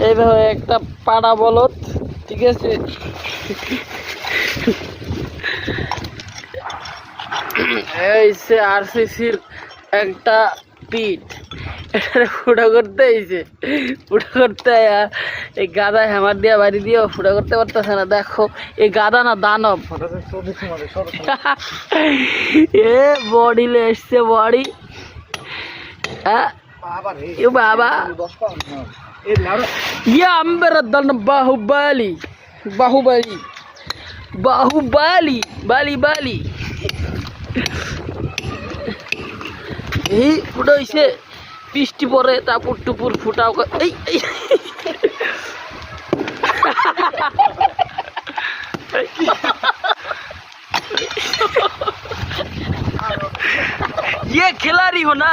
এইভাবে একটা পাড়া বলদ, ঠিক আছে। এই সে আরসিসির একটা পিঠ, এটা ফুটা করতে হয়েছে। ফুটা করতে এই গাদা হ্যামার দিয়া বাড়ি দিয়েও ফুটা করতে পারতেছে না। দেখো এই গাদা না দানব। এ বডি লে এসছে বডি। হ্যাঁ বাবা ইয়া আম্বেরদ্দান বাহুবালি বাহুবালি বাহুবালি বালি বালি। এই ফুটা হইছে, বৃষ্টি পরে তারপর টুপুর ফুটাও। এই ये खिलाड़ी हो ना।